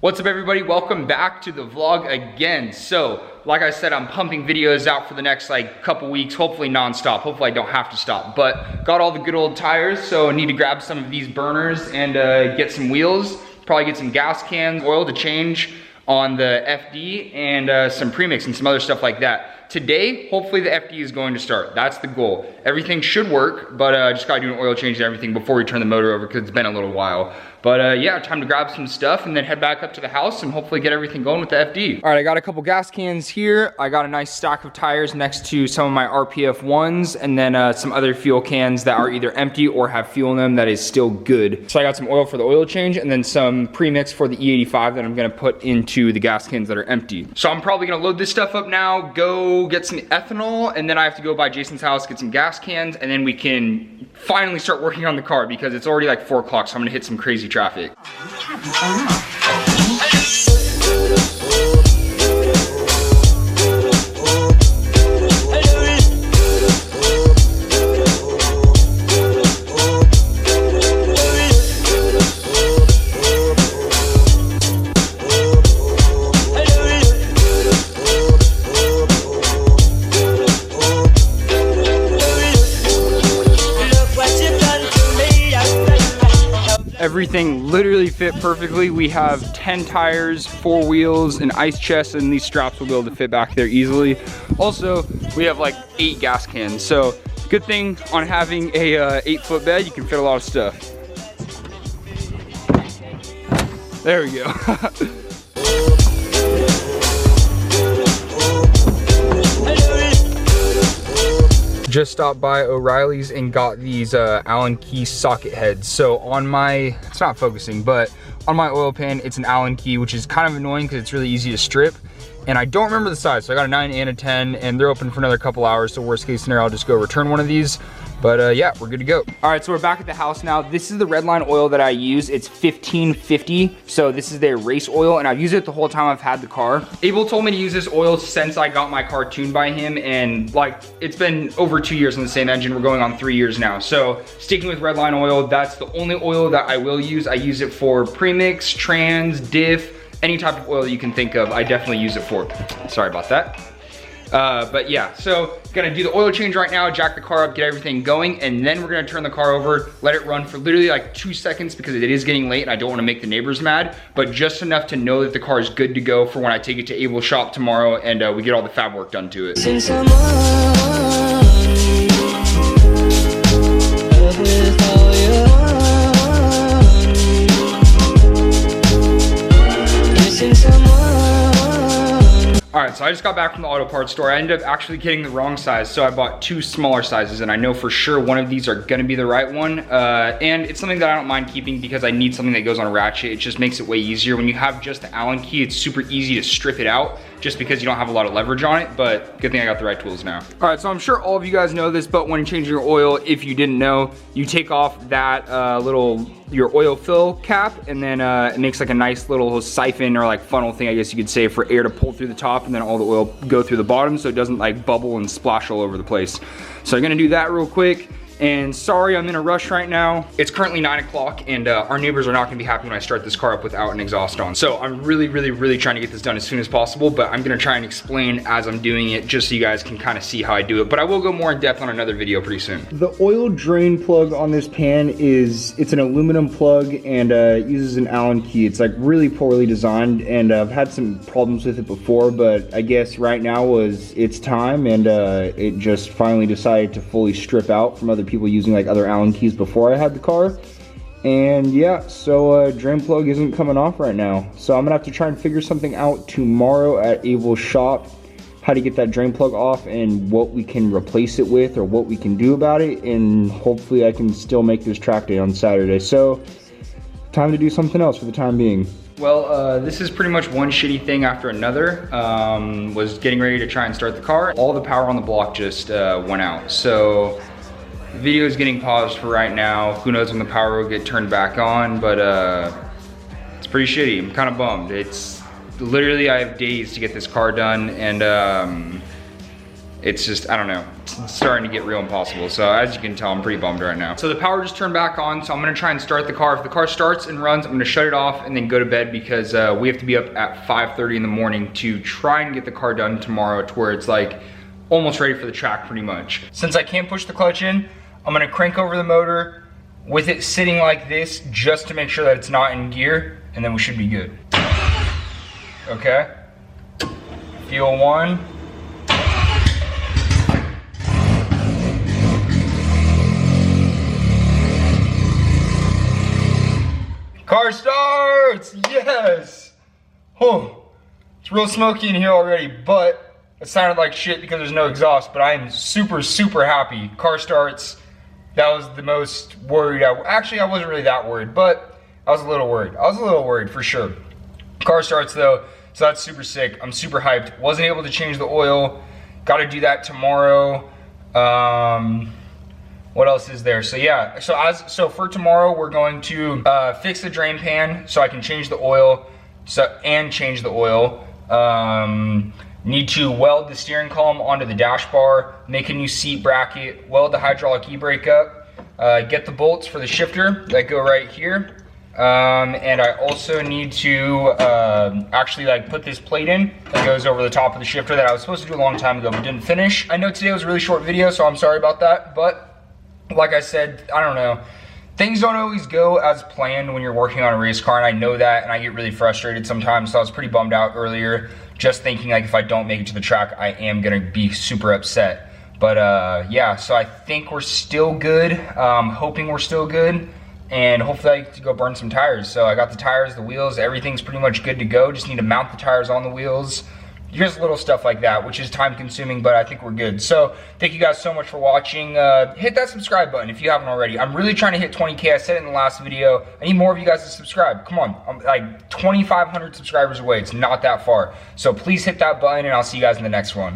What's up everybody, welcome back to the vlog again. So, like I said, I'm pumping videos out for the next couple weeks, hopefully non-stop, hopefully I don't have to stop. But got all the good old tires, so I need to grab some of these burners and get some wheels, probably get some gas cans, oil to change on the FD, and some premix and some other stuff like that. Today, hopefully the FD is going to start. That's the goal. Everything should work, but just gotta do an oil change and everything before we turn the motor over because it's been a little while. But yeah, time to grab some stuff and then head back up to the house and hopefully get everything going with the FD. All right, I got a couple gas cans here. I got a nice stack of tires next to some of my RPF ones, and then some other fuel cans that are either empty or have fuel in them that is still good. So I got some oil for the oil change and then some premix for the E85 that I'm gonna put into the gas cans that are empty. So I'm probably gonna load this stuff up now, go get some ethanol, and then I have to go by Jason's house, get some gas cans, and then we can finally start working on the car because it's already like 4 o'clock, so I'm gonna hit some crazy traffic. Everything literally fit perfectly. We have 10 tires, 4 wheels, an ice chest, and these straps will be able to fit back there easily. Also, we have like 8 gas cans. So good thing on having a 8-foot bed, you can fit a lot of stuff. There we go. Just stopped by O'Reilly's and got these Allen key socket heads. So on my, it's not focusing, but on my oil pan, it's an Allen key, which is kind of annoying because it's really easy to strip. And I don't remember the size, so I got a 9 and a 10, and they're open for another couple hours, so worst case scenario, I'll just go return one of these. But yeah, we're good to go. All right, so we're back at the house now. This is the Redline oil that I use. It's 1550, so this is their race oil, and I've used it the whole time I've had the car. Abel told me to use this oil since I got my car tuned by him, and like, it's been over 2 years on the same engine. We're going on 3 years now. So sticking with Redline oil, that's the only oil that I will use. I use it for premix, trans, diff, any type of oil that you can think of, I definitely use it for. Sorry about that. But yeah, so gonna do the oil change right now, jack the car up, get everything going, and then we're gonna turn the car over, let it run for literally like 2 seconds because it is getting late and I don't wanna make the neighbors mad, but just enough to know that the car is good to go for when I take it to Abel's shop tomorrow and we get all the fab work done to it. Since I'm Alright, so I just got back from the auto parts store. I ended up actually getting the wrong size, so I bought 2 smaller sizes, and I know for sure one of these are gonna be the right one. And it's something that I don't mind keeping because I need something that goes on a ratchet. It just makes it way easier. When you have just the Allen key, it's super easy to strip it out just because you don't have a lot of leverage on it, but good thing I got the right tools now. Alright, so I'm sure all of you guys know this, but when changing your oil, if you didn't know, you take off that your oil fill cap, and then it makes like a nice little siphon or like funnel thing, I guess you could say, for air to pull through the top and then all the oil go through the bottom so it doesn't like bubble and splash all over the place. So I'm gonna do that real quick. And sorry, I'm in a rush right now. It's currently 9 o'clock and our neighbors are not gonna be happy when I start this car up without an exhaust on. So I'm really trying to get this done as soon as possible, but I'm gonna try and explain as I'm doing it just so you guys can kind of see how I do it. But I will go more in depth on another video pretty soon. The oil drain plug on this pan it's an aluminum plug and it uses an Allen key. It's like really poorly designed and I've had some problems with it before, but I guess right now was its time and it just finally decided to fully strip out from other people using like other Allen keys before I had the car. And yeah, so drain plug isn't coming off right now. So I'm gonna have to try and figure something out tomorrow at Abel's shop, how to get that drain plug off and what we can replace it with or what we can do about it. And hopefully I can still make this track day on Saturday. So time to do something else for the time being. Well, this is pretty much one shitty thing after another. Was getting ready to try and start the car. All the power on the block just went out. So the video is getting paused for right now. Who knows when the power will get turned back on, but it's pretty shitty. I'm kind of bummed. It's literally, I have days to get this car done, and it's just, I don't know, it's starting to get real impossible. So as you can tell, I'm pretty bummed right now. So the power just turned back on, so I'm gonna try and start the car. If the car starts and runs, I'm gonna shut it off and then go to bed because we have to be up at 5:30 in the morning to try and get the car done tomorrow to where it's like almost ready for the track pretty much. Since I can't push the clutch in, I'm gonna crank over the motor with it sitting like this just to make sure that it's not in gear, and then we should be good. Okay, feel one. Car starts, yes! Oh, it's real smoky in here already, but it sounded like shit because there's no exhaust, but I am super, super happy. Car starts. That was the most worried. Actually, I wasn't really that worried, but I was a little worried. I was a little worried for sure. Car starts though, so that's super sick. I'm super hyped. Wasn't able to change the oil. Got to do that tomorrow. What else is there? So yeah, so for tomorrow, we're going to fix the drain pan so I can change the oil, and change the oil. Need to weld the steering column onto the dash bar, make a new seat bracket, weld the hydraulic e-brake up, get the bolts for the shifter that go right here. And I also need to actually like put this plate in that goes over the top of the shifter that I was supposed to do a long time ago but didn't finish. I know today was a really short video, so I'm sorry about that, but like I said, I don't know. Things don't always go as planned when you're working on a race car, and I know that, and I get really frustrated sometimes, so I was pretty bummed out earlier, just thinking like if I don't make it to the track, I am gonna be super upset. But yeah, so I think we're still good, hoping we're still good, and hopefully I get to go burn some tires. So I got the tires, the wheels, everything's pretty much good to go, just need to mount the tires on the wheels. Just little stuff like that, which is time consuming, but I think we're good. So thank you guys so much for watching. Hit that subscribe button if you haven't already. I'm really trying to hit 20K. I said it in the last video. I need more of you guys to subscribe. Come on, I'm like 2,500 subscribers away. It's not that far. So please hit that button, and I'll see you guys in the next one.